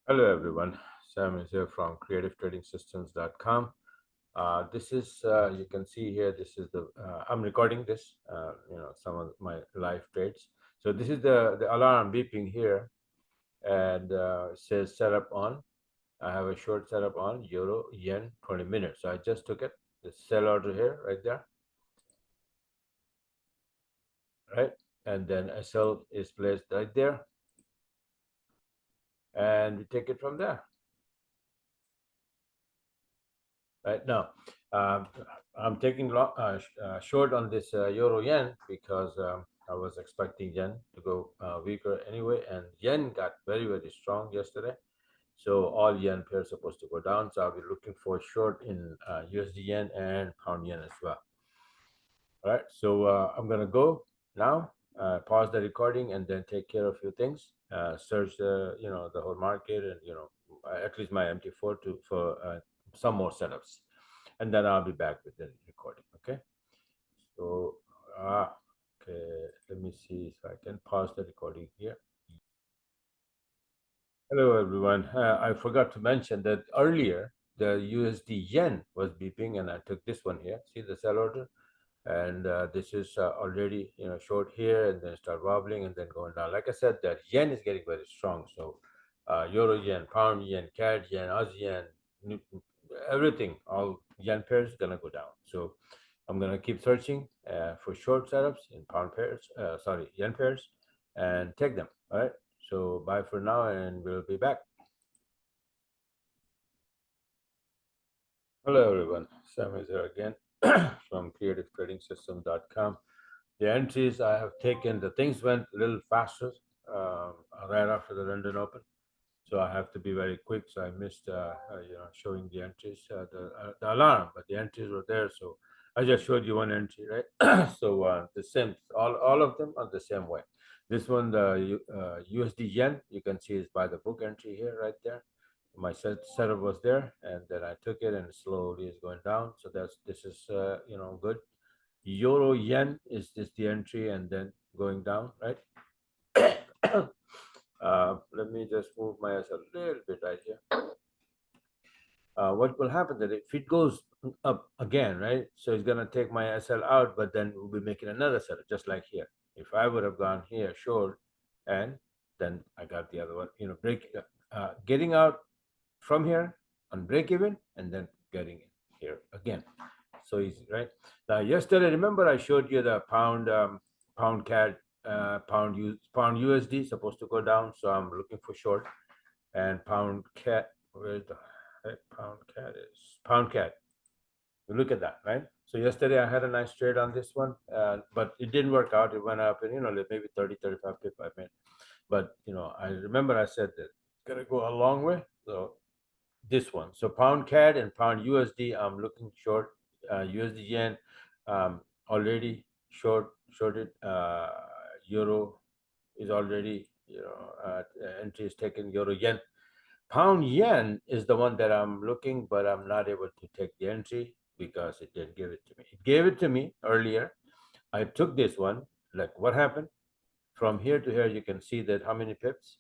Hello everyone, Sam is here from creativetradingsystems.com. This is, you can see here, this is I'm recording this, some of my live trades. So this is the alarm beeping here, and it says setup on. I have a short setup on Euro, Yen, 20 minutes. So I just took it, the sell order here, right there, right? And then SL is placed right there, and we take it from there. Right now, I'm taking short on this euro yen because I was expecting yen to go weaker anyway, and yen got very strong yesterday. So all yen pairs supposed to go down. So I'll be looking for short in USD yen and pound yen as well. All right. So I'm gonna go now. Pause the recording and then take care of a few things. Search the whole market and at least my MT4 for some more setups, and then I'll be back with the recording. Okay. So okay. Let me see if I can pause the recording here. Hello everyone. I forgot to mention that earlier the USD yen was beeping, and I took this one here. See the sell order, and this is already short here, and then start wobbling and then going down. Like I said, that yen is getting very strong. So euro yen, pound yen, CAD yen, Aussie yen, everything, all yen pairs gonna go down. So I'm gonna keep searching for short setups in pound pairs, sorry, yen pairs, and take them. All right. So bye for now, and we'll be back. Hello everyone, Sam is here again from creativetradingsystems.com. The entries I have taken, the things went a little faster right after the London Open, so I have to be very quick. So I missed, showing the entries, the alarm, but the entries were there. So I just showed you one entry, right? So the same, all of them are the same way. This one, the USD yen, you can see is by the book entry here, right there. My setup was there, and then I took it, and slowly is going down. So this is good. Euro yen is this the entry, and then going down, right? Let me just move my ass a little bit right here. What will happen that if it goes up again, right? So it's gonna take my SL out, but then we'll be making another setup, just like here. If I would have gone here short, and then I got the other one, getting out from here on break even, and then getting in here again. So easy, right? Now yesterday, remember I showed you the pound CAD, pound USD supposed to go down, so I'm looking for short, and pound CAD. Where's the heck pound CAD is? Pound CAD. You look at that, right? So yesterday I had a nice trade on this one, but it didn't work out. It went up, and maybe 30, 35 pip I made. But I remember I said that it's gonna go a long way. So this one. So pound CAD and pound USD, I'm looking short. USD yen, already shorted. Euro is already, entry is taken. Euro yen. Pound yen is the one that I'm looking, but I'm not able to take the entry because it didn't give it to me. It gave it to me earlier. I took this one. Like what happened? From here to here, you can see that how many pips?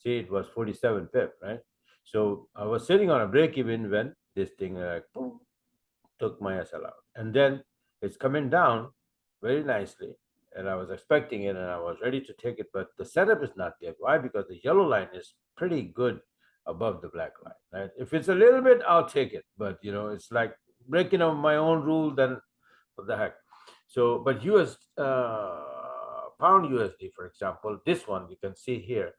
See, it was 47 pip, right? So I was sitting on a break even when this thing boom, took my SL out. And then it's coming down very nicely. And I was expecting it, and I was ready to take it, but the setup is not there. Why? Because the yellow line is pretty good above the black line. Right? If it's a little bit, I'll take it. But it's like breaking of my own rule, then what the heck. So, but pound USD, for example, this one you can see here,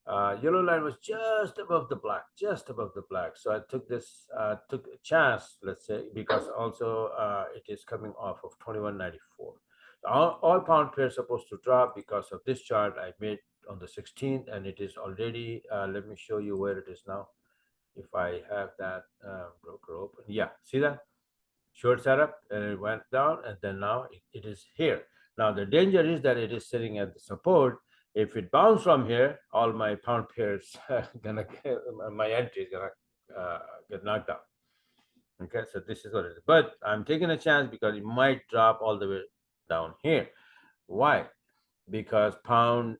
yellow line was just above the black, just above the black. So I took a chance, let's say, because also it is coming off of 21.94. All pound pairs supposed to drop because of this chart I made on the 16th, and it is already. Let me show you where it is now. If I have that broker open, yeah, see that short setup, and it went down, and then now it is here. Now the danger is that it is sitting at the support. If it bounces from here, all my pound pairs gonna my entry is gonna get knocked out. Okay, so this is what it is. But I'm taking a chance because it might drop all the way down here. Why? Because pound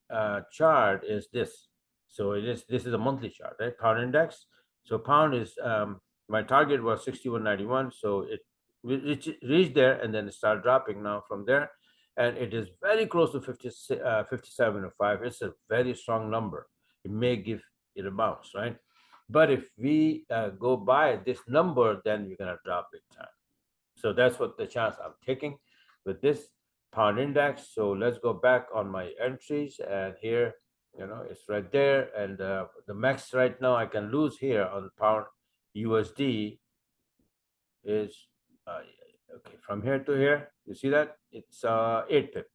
chart is this. So this is a monthly chart, right? Pound index. So pound is my target was 61.91, so it reached there and then it started dropping now from there, and it is very close to 57.05. It's a very strong number. It may give it a bounce, right? But if we go by this number, then we're gonna drop big time. So that's what the chance I'm taking with this pound index. So let's go back on my entries, and here, it's right there. And the max right now I can lose here on pound USD is okay, from here to here. You see that? It's 8 pip.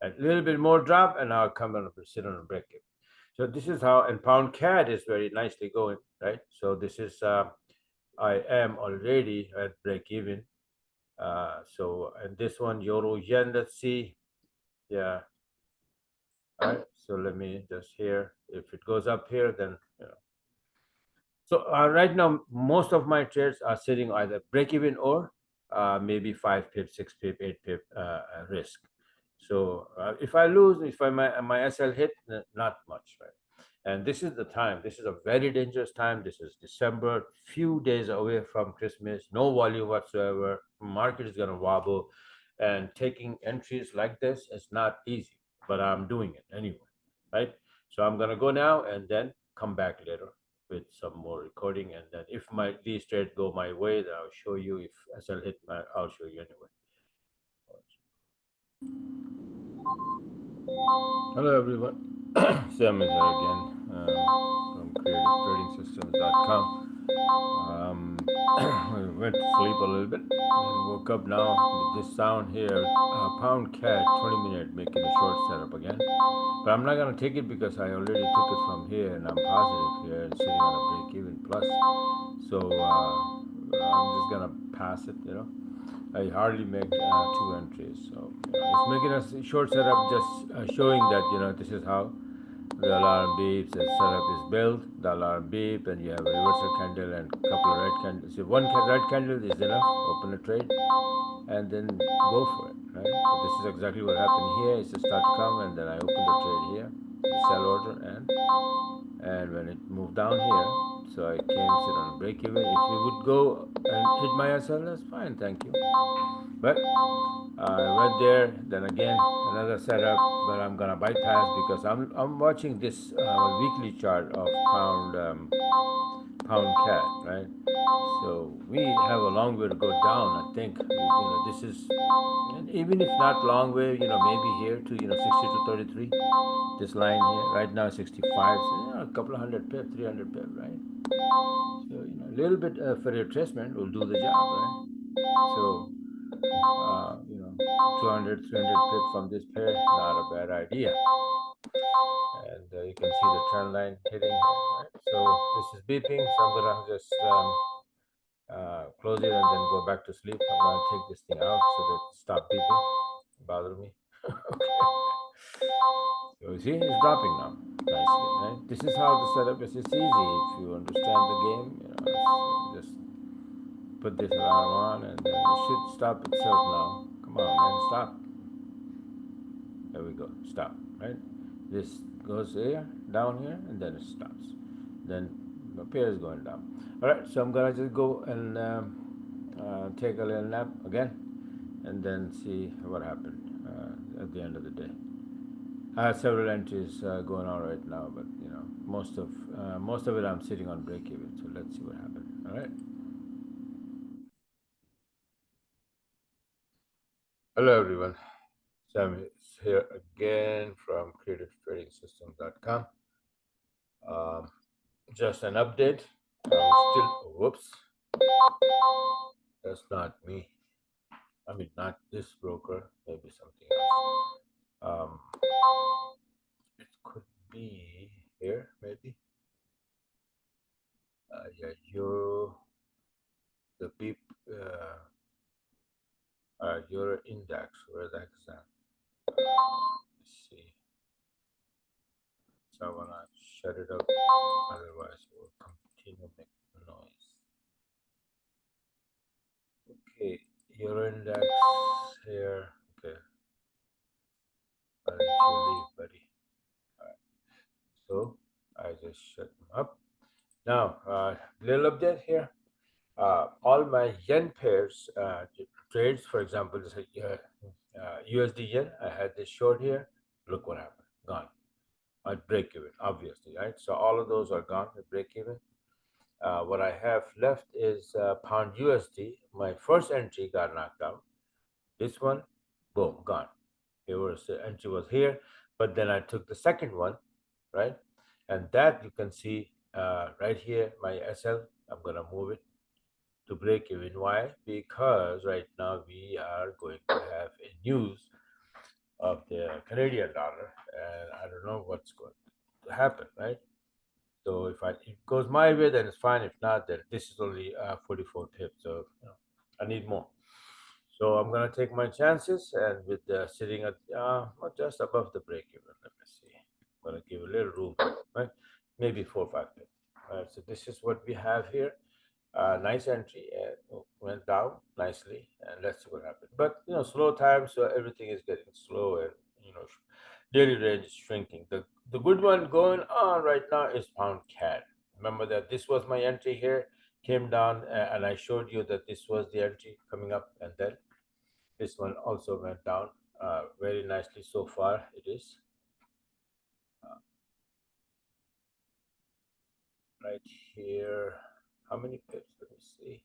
A little bit more drop, and now I come on sit on a break even. So this is how, and pound CAD is very nicely going, right? So this is I am already at break even. So, and this one, euro yen, let's see. Yeah. All right. So let me just here. If it goes up here, then, So right now, most of my trades are sitting either break even or maybe 5 pip, 6 pip, 8 pip risk. So if I lose, if my SL hit, not much, right? And this is the time. This is a very dangerous time. This is December, few days away from Christmas, no volume whatsoever. Market is gonna wobble, and taking entries like this is not easy, but I'm doing it anyway, right? So I'm gonna go now and then come back later with some more recording, and then if these trades go my way, then I'll show you. If SL hit I'll show you anyway. Hello everyone, Sam is here again from creativetradingsystems.com. We went to sleep a little bit and woke up now with this sound here. Pound CAD 20-minute making a short setup again, but I'm not gonna take it because I already took it from here and I'm positive here and sitting on a break even plus. So I'm just gonna pass it. I hardly make 2 entries, so it's making a short setup, just showing that this is how the alarm beeps, the setup is built, the alarm beep, and you have a reversal candle and a couple of red candles. So one red candle is enough, open a trade, and then go for it, right? So this is exactly what happened here. It's a start to come, and then I open the trade here, the sell order, and when it moved down here, so I came sit on a break even. If it would go and hit my SL, that's fine, thank you. But I went there, then again another setup, but I'm gonna bypass because I'm watching this weekly chart of pound CAD, right? So we have a long way to go down. I think this is, and even if not long way, maybe here to 60 to 33. This line here right now 65, so a couple of hundred pip, 300 pip, right? So a little bit for retracement will do the job, right? So 200, 300 pip from this pair, not a bad idea. And you can see the trend line hitting here, right? So this is beeping, so I'm gonna just close it and then go back to sleep. I'm gonna take this thing out so that it stop beeping, bother me. Okay. So you see, it's dropping now nicely, right? This is how the setup is. It's easy if you understand the game. Just put this alarm on, and then it should stop itself now. Come on, man, stop. There we go. Stop. Right. This goes here, down here, and then it stops. Then the pair is going down. All right. So I'm gonna just go and take a little nap again, and then see what happened at the end of the day. I have several entries going on right now, but most of it I'm sitting on break even. So let's see what happened. All right. Hello everyone. Sam is here again from creativetradingsystems.com. Um, just an update. I'm still. Whoops. That's not me. I mean, not this broker. Maybe something else. It could be here, maybe. Yeah, euro. The beep. Euro index. Where the heck is that? Let's see. So I wanna shut it up. Otherwise, it will continue making noise. Okay, euro index here. Okay. Why don't you leave, buddy? All right. So just shut them up. Now, little update here. All my yen pairs trades, for example, this USD yen. I had this short here. Look what happened. Gone. At break even, obviously, right? So all of those are gone at break even. What I have left is pound USD. My first entry got knocked out. This one, boom, gone. It was the entry was here, but then I took the second one, right? And that you can see right here, my SL. I'm gonna move it to break even. Why? Because right now we are going to have a news of the Canadian dollar, and I don't know what's going to happen, right? So if it goes my way, then it's fine. If not, then this is only 44 pips. So I need more. So I'm gonna take my chances, and with sitting at just above the break even. Let me see. I'm gonna give a little room, right? Maybe 4 or 5 pips. So this is what we have here. Nice entry and went down nicely, and let's see what happens. But slow time, so everything is getting slow, and daily range is shrinking. The good one going on right now is pound CAD. Remember that this was my entry here, came down, and I showed you that this was the entry coming up, and then this one also went down very nicely so far. It is right here. How many pips? Let me see.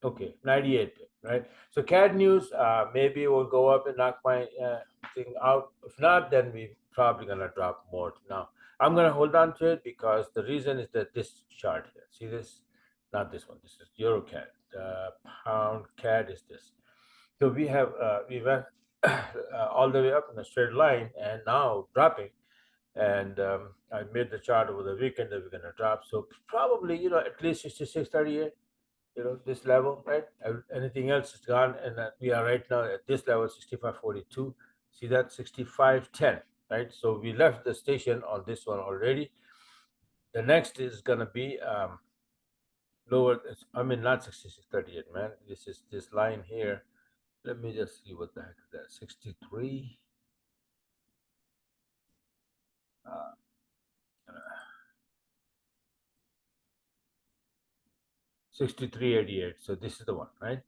Okay, 98 pip, right? So CAD news, maybe will go up and knock my thing out. If not, then we probably gonna drop more. Now, I'm gonna hold on to it because the reason is that this chart here, see this? Not this one. This is Euro CAD. Pound CAD is this. So we went all the way up in a straight line, and now dropping. And I made the chart over the weekend that we're gonna drop. So probably at least 66.38, this level, right? Anything else is gone, and we are right now at this level, 65.42. See that 65.10, right? So we left the station on this one already. The next is gonna be lower. I mean, not 66.38, man. This is this line here. Let me just see what the heck is that. 63. Uh, 63.88. So this is the one, right?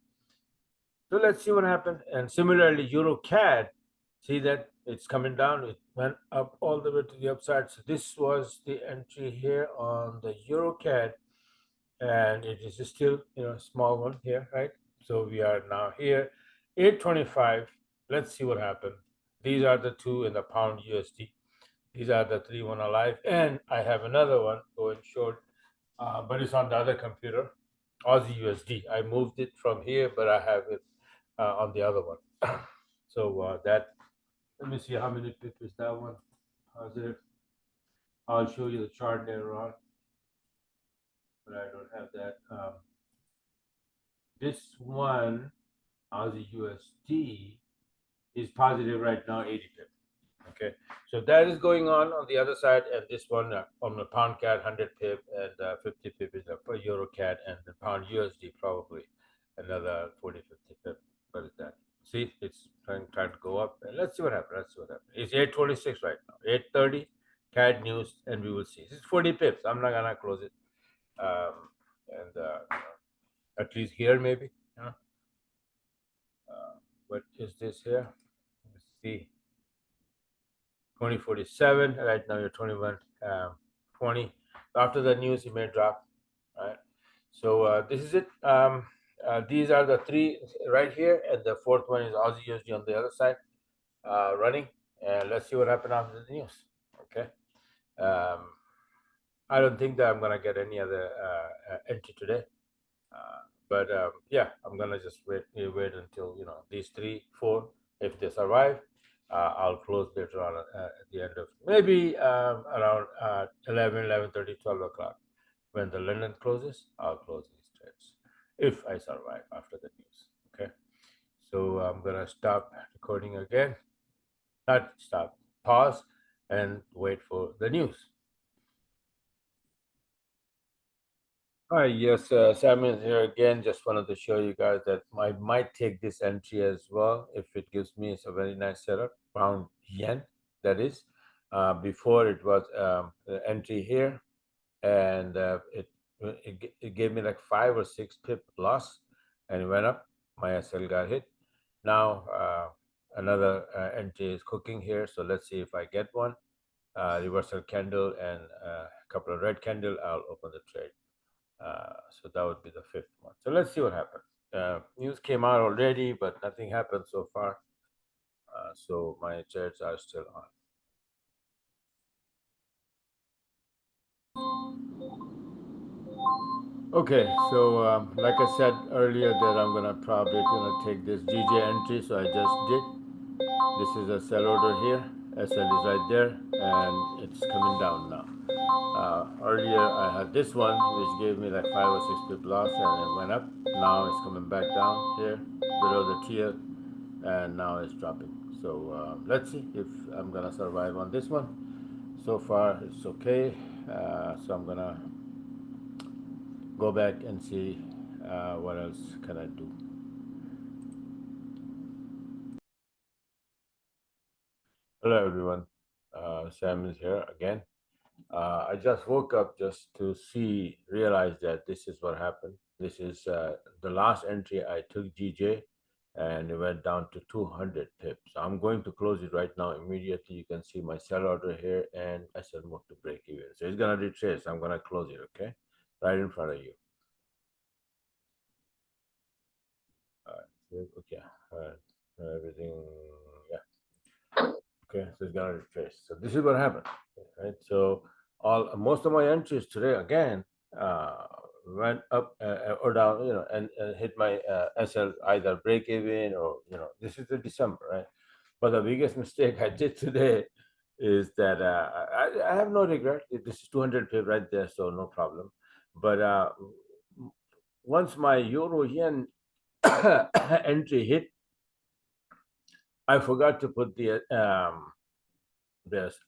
So let's see what happened. And similarly, Euro CAD, see that it's coming down. It went up all the way to the upside. So this was the entry here on the Euro CAD, and it is still a small one here, right? So we are now here, 825. Let's see what happened. These are the two in the pound USD. These are the three one alive, and I have another one going short, but it's on the other computer, Aussie USD. I moved it from here, but I have it on the other one. So that, let me see how many pips is that one. Positive. I'll show you the chart later on, but I don't have that. This one, Aussie USD, is positive right now, 80 pips. Okay, so that is going on the other side, and this one on the pound CAD 100 pip and 50 pip is for Euro CAD, and the pound USD probably another 40-50 pip. What is that? See, it's trying to go up, and let's see what happens. Let's see what happens. It's 826 right now. 830 CAD news, and we will see. This is 40 pips. I'm not gonna close it, and at least here maybe. What is this here? Let's see. 2047. Right now you're 21, 20. After the news, you may drop. Right. So this is it. These are the three right here, and the fourth one is Aussie USD on the other side, running. And let's see what happens after the news. Okay. Um, I don't think that I'm gonna get any other entry today. But yeah, I'm gonna just wait until these 3, 4. If they survive, I'll close later on at the end of maybe around 11, 11:30, 12 o'clock. When the London closes, I'll close these trades if I survive after the news. Okay, so I'm gonna stop recording again. Not stop, pause, and wait for the news. Hi, yes, Samuel here again. Just wanted to show you guys that I might take this entry as well if it gives me a very nice setup. Pound yen, that is. Before it was entry here, and it gave me like 5 or 6 pip loss, and it went up. My SL got hit. Now another entry is cooking here, so let's see if I get one reversal candle and a couple of red candle. I'll open the trade. So that would be the 5th one. So let's see what happens. News came out already, but nothing happened so far. So my trades are still on. Okay, so like I said earlier that I'm gonna probably take this GJ entry, so I just did. This is a sell order here. SL is right there, and it's coming down now. Earlier I had this one, which gave me like 5 or 6 pip loss, and it went up. Now it's coming back down here below the tier, and now it's dropping. So let's see if I'm gonna survive on this one. So far it's okay, so I'm gonna go back and see what else can I do. Hello everyone, Sam is here again. I just woke up just to realize that this is what happened. This is the last entry I took GJ, and it went down to 200 pips. So I'm going to close it right now immediately. You can see my sell order here, and I said move to break even. So it's gonna retrace. I'm gonna close it, okay, right in front of you. Okay, everything, yeah. Okay, so it's gonna retrace. So this is what happened, right? So most of my entries today again went up or down, and hit my SL either break even or this is the December, right? But the biggest mistake I did today is that I have no regret. This is 200 pip right there, so no problem. But once my euro yen entry hit, I forgot to put the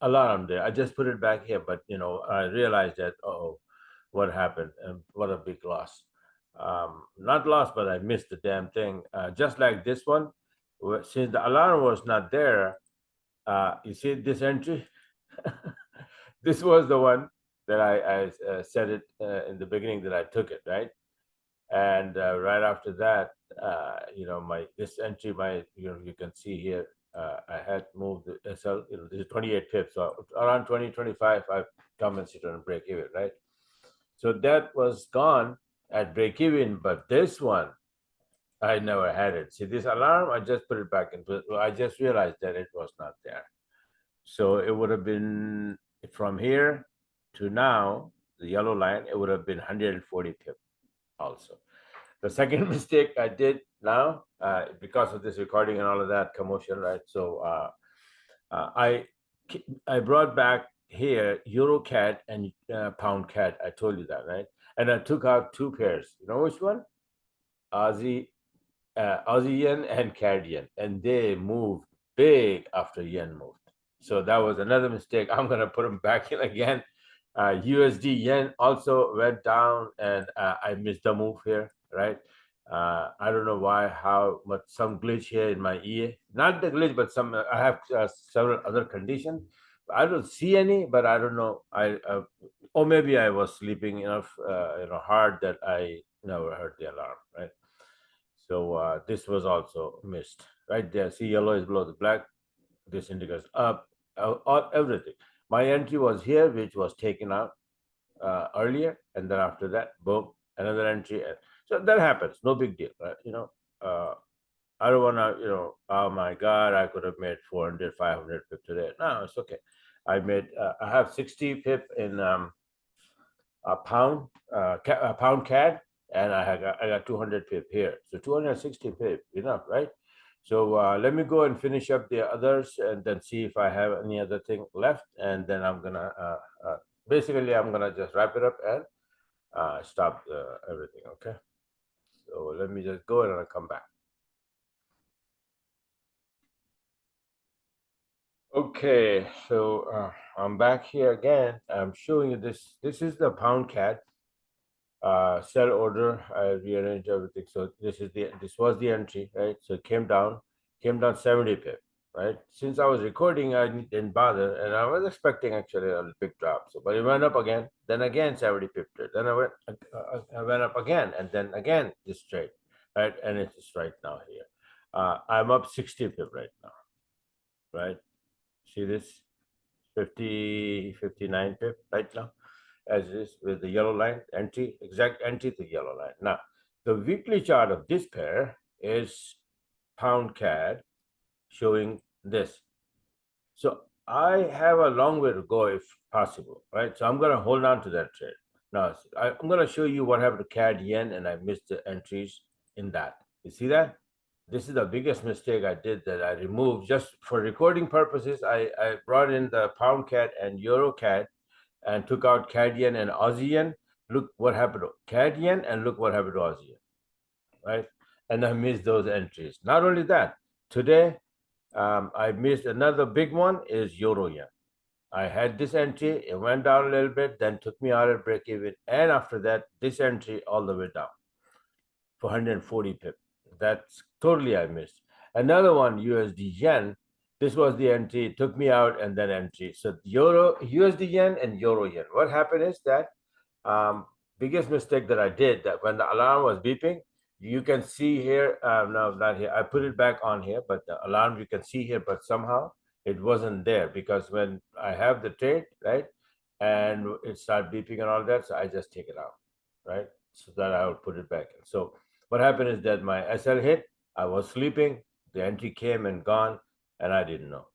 alarm there. I just put it back here, but I realized that what happened, and what a big loss. Not lost, but I missed the damn thing. Just like this one, since the alarm was not there, you see this entry. This was the one that I said it in the beginning that I took it, right? And right after that, my this entry, you can see here, I had moved the SL. This is 28 pips, so around 2025, I come and sit on break even, right? So that was gone at break even, but this one, I never had it. See this alarm, I just put it back into. I just realized that it was not there. So it would have been from here to now, the yellow line. It would have been 140 pip also. The second mistake I did now, because of this recording and all of that commotion, right? So I brought back here Euro CAD and Pound CAD. I told you that, right? And I took out 2 pairs. You know which one? Aussie Aussie yen and CAD yen, and they moved big after yen moved. So that was another mistake. I'm gonna put them back in again. USD yen also went down, and I missed the move here, right? I don't know why, how, but some glitch here in my EA. Not the glitch, but some. I have several other conditions. I don't see any, but I don't know. Or maybe I was sleeping enough, hard that I never heard the alarm, right? So this was also missed right there. See, yellow is below the black. This indicates up, everything. My entry was here, which was taken out earlier, and then after that, boom, another entry. So that happens. No big deal, right? I don't want to, oh my God, I could have made 400, 500 pip today. No, it's okay. I have 60 pip in a pound CAD, and I got 200 pip here. So 260 pip, enough, right? So let me go and finish up the others, and then see if I have any other thing left, and then I'm gonna basically I'm gonna just wrap it up and stop everything. Okay. So let me just go and I'll come back. Okay, so I'm back here again. I'm showing you this. This is the pound CAD sell order. I rearranged everything. So this was the entry, right? So it came down 70 pip, right? Since I was recording, I didn't bother, and I was expecting actually a big drop. So, but it went up again, then again 70 pip trade, then I went up again, and then again this trade, right? And it's right now here. I'm up 60 pip right now, right? See this 59 pip right now, as is with the yellow line entry, exact entry to yellow line. Now, the weekly chart of this pair is pound CAD showing this. So I have a long way to go if possible, right? So I'm going to hold on to that trade. Now, I'm going to show you what happened to CAD yen, and I missed the entries in that. You see that? This is the biggest mistake I did, that I removed just for recording purposes. I brought in the pound CAD and euro CAD and took out CAD yen and Aussie yen. Look what happened to CAD yen, and look what happened to Aussie yen, right? And I missed those entries. Not only that, today I missed another big one is euro yen. I had this entry, it went down a little bit, then took me out at break even, and after that, this entry all the way down for 140 pip. That's totally I missed. Another one, USD yen. This was the entry, it took me out, and then entry. So euro, USD yen, and euro yen. What happened is that biggest mistake that I did, that when the alarm was beeping, you can see here, no, not here. I put it back on here, but the alarm you can see here, but somehow it wasn't there, because when I have the trade, right, and it started beeping and all that, so I just take it out, right, so that I would put it back in. So what happened is that my SL hit, I was sleeping, the entry came and gone, and I didn't know.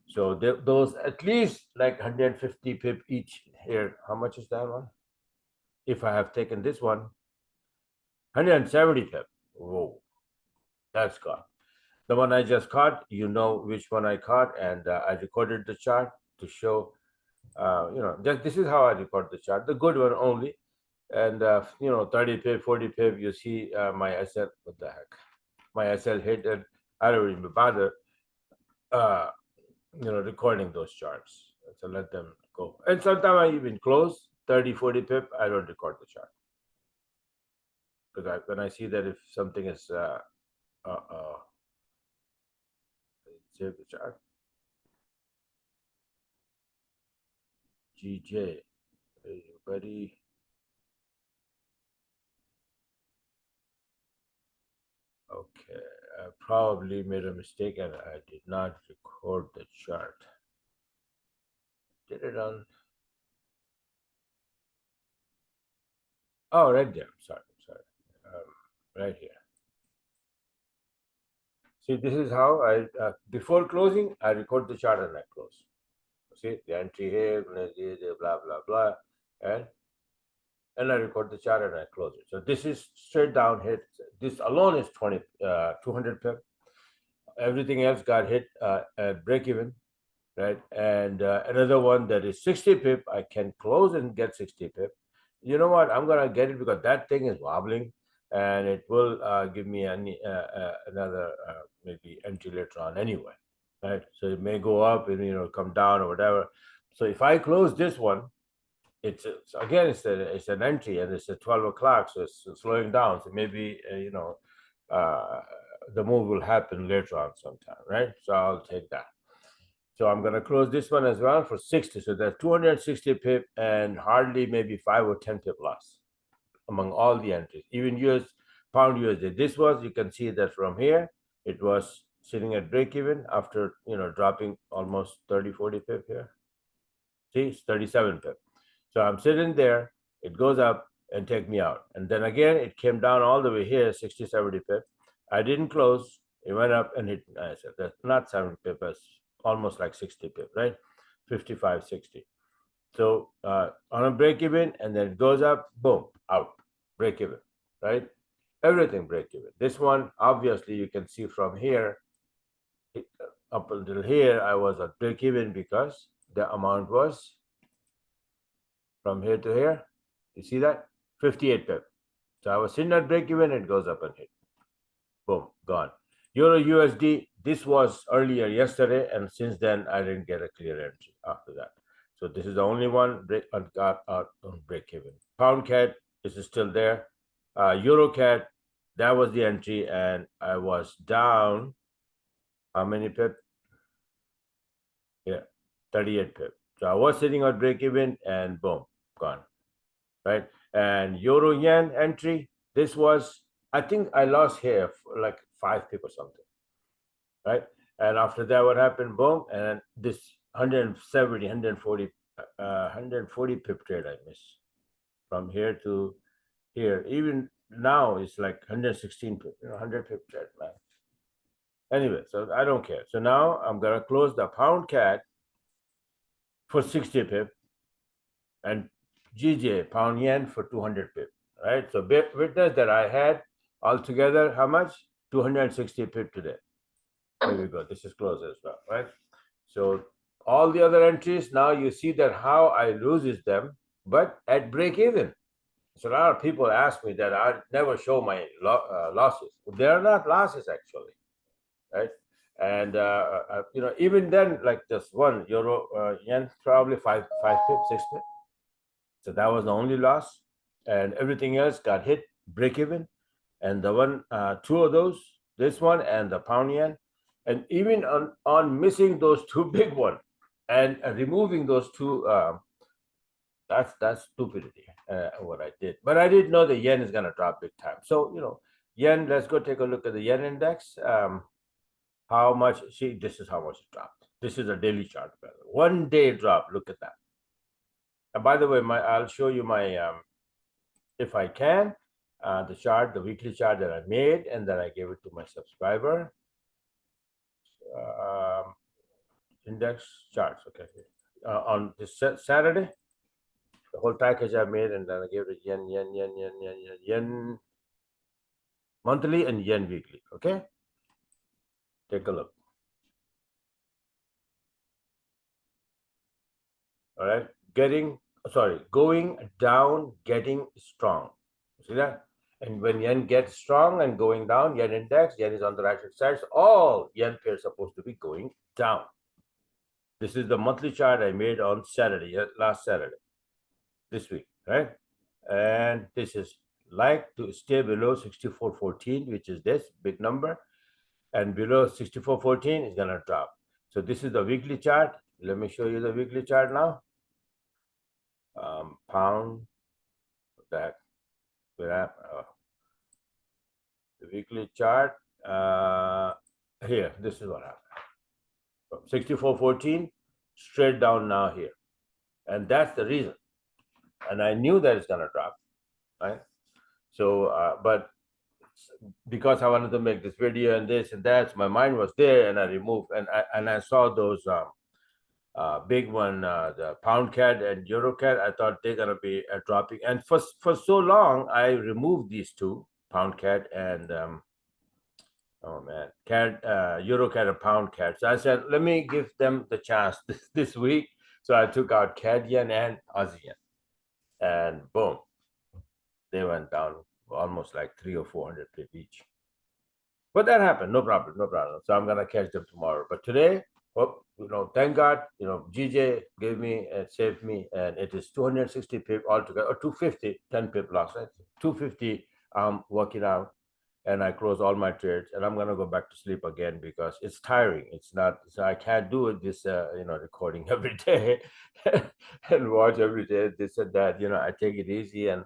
So those at least like 150 pip each here. How much is that one? If I have taken this one, 170 pip. Whoa, that's gone. The one I just caught, you know which one I caught, and I recorded the chart to show, just this is how I record the chart, the good one only. And, 30 pip, 40 pip, you see my SL, what the heck? My SL hit, and I don't even bother, recording those charts. So let them go. And sometimes I even close 30, 40 pip, I don't record the chart. Because when I see that if something is, save the chart. GJ, hey buddy. Okay, I probably made a mistake and I did not record the chart. Did it on? Oh, right there. Sorry. Right here. See, this is how I, before closing, I record the chart and I close. See, the entry here, blah, blah, blah. And I record the chart and I close it. So this is straight down hit. This alone is 200 pip. Everything else got hit at break even, right? And another one that is 60 pip, I can close and get 60 pip. You know what? I'm gonna get it because that thing is wobbling, and it will give me another maybe entry later on anyway, right? So it may go up and come down or whatever. So if I close this one, it's again it's an entry and it's at 12 o'clock, so it's slowing down. So maybe the move will happen later on sometime, right? So I'll take that. So I'm going to close this one as well for 60. So that's 260 pip and hardly maybe 5 or 10 pip loss among all the entries. Even pound USD. This was, you can see that from here, it was sitting at break even after dropping almost 30, 40 pip here. See, it's 37 pip. So I'm sitting there, it goes up and take me out. And then again, it came down all the way here, 60, 70 pip. I didn't close. It went up and hit, I said, that's not 70 pip, that's almost like 60 pip, right? 55, 60. So on a break even, and then it goes up, boom, out, break even, right? Everything break even. This one, obviously, you can see from here, up until here, I was at break even because the amount was from here to here. You see that? 58 pip. So I was sitting at break even, it goes up and hit. Boom, gone. Euro USD, this was earlier yesterday, and since then I didn't get a clear entry after that. So this is the only one got out on break even. Pound CAD, this is still there. Euro CAD, that was the entry, and I was down. How many pip? 38 pip. So I was sitting at break even and boom, gone, right? And euro yen entry, this was, I think I lost here for like 5 pip or something, right? And after that, what happened? Boom, and this 170, 140 pip trade I missed from here to here. Even now, it's like 116 pip, 100 pip trade, man. Anyway, so I don't care. So now I'm gonna close the pound CAD for 60 pip and GJ pound yen for 200 pip, right? So witness that I had altogether how much? 260 pip today. There we go. This is closed as well, right? So all the other entries, now you see that how I loses them, but at break even. So a lot of people ask me that I never show my losses. They are not losses actually, right? And even then, like this one euro yen, probably five pip, 6 pip. So that was the only loss, and everything else got hit break even. And the one, two of those, this one and the pound yen, and even on missing those two big one, and removing those two, that's stupidity. What I did, but I didn't know the yen is gonna drop big time. So yen. Let's go take a look at the yen index. How much? See, this is how much it dropped. This is a daily chart, 1 day drop. Look at that. And by the way, I'll show you my if I can, the chart, the weekly chart that I made, and then I gave it to my subscriber. Index charts, okay. On this Saturday, the whole package I made, and then I gave it yen monthly and yen weekly. Okay, take a look. All right, going down, getting strong. See that? And when yen gets strong and going down, yen index, yen is on the right side. So all yen pairs are supposed to be going down. This is the monthly chart I made on Saturday, last Saturday, this week, right? And this is like to stay below 64.14, which is this big number, and below 64.14 is gonna drop. So this is the weekly chart. Let me show you the weekly chart now. Pound that the weekly chart here. This is what happened. From 64.14 straight down now here, and that's the reason. And I knew that it's gonna drop, right? So, but because I wanted to make this video and this and that, so my mind was there, and I removed, and I saw those big one, the pound CAD and euro CAD. I thought they're gonna be dropping, and for so long I removed these two, pound CAD and oh man, CAD, euro CAD and pound CAD. So I said, let me give them the chance this week. So I took out CAD yen and Aussie yen, and boom, they went down almost like 300 or 400 pip each. But that happened, no problem, no problem. So I'm gonna catch them tomorrow. But today, thank God, GJ gave me and saved me, and it is 260 pip altogether, or 250, 10 pip loss, right? 250. I'm working out, and I close all my trades, and I'm gonna go back to sleep again because it's tiring. It's not, so I can't do it this recording every day and watch every day this and that. I take it easy, and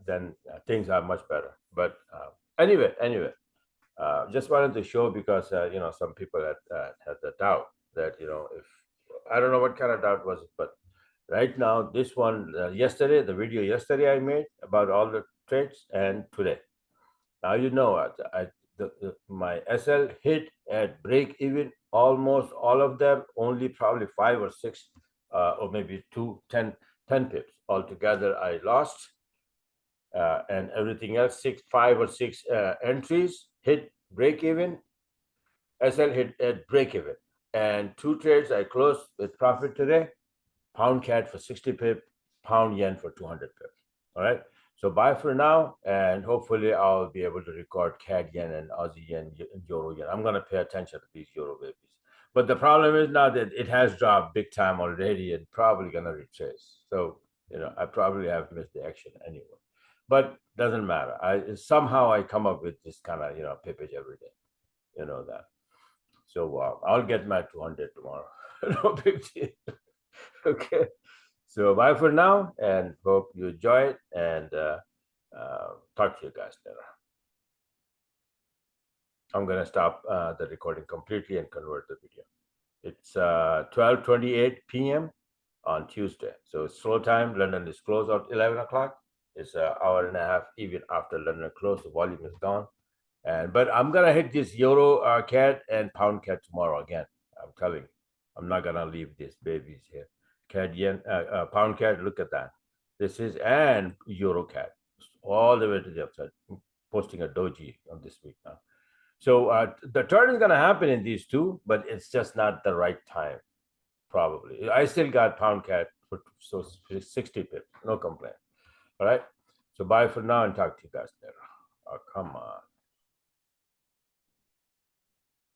then things are much better. But anyway. Just wanted to show because some people had the doubt that if I don't know what kind of doubt was it, but right now this one yesterday, the video yesterday I made about all the trades, and today, now my SL hit at break even almost all of them, only probably 5 or 6 or maybe 10 pips altogether I lost, and everything else 5 or 6 entries hit break even. SL hit at break even, and 2 trades I closed with profit today. Pound CAD for 60 pip, pound yen for 200 pip. All right. So bye for now, and hopefully I'll be able to record CAD yen and Aussie yen and euro yen. I'm gonna pay attention to these euro babies. But the problem is now that it has dropped big time already and probably gonna retrace. So I probably have missed the action anyway. But doesn't matter. Somehow I come up with this kind of pippage every day. You know that. So I'll get my 200 tomorrow. No big deal. Okay. So bye for now, and hope you enjoy it, and talk to you guys later. I'm gonna stop the recording completely and convert the video. It's 12:28 p.m. on Tuesday, so it's slow time. London is closed at 11 o'clock. It's an hour and a half even after London closed. The volume is gone, but I'm gonna hit this Euro CAD and Pound CAD tomorrow again. I'm telling you, I'm not gonna leave these babies here. CAD yen, Pound CAD. Look at that. This is and Euro CAD all the way to the upside. I'm posting a doji on this week now. So the turn is going to happen in these two, but it's just not the right time, probably. I still got Pound CAD for 60 pips, no complaint. All right. So bye for now and talk to you guys later. Oh, come on.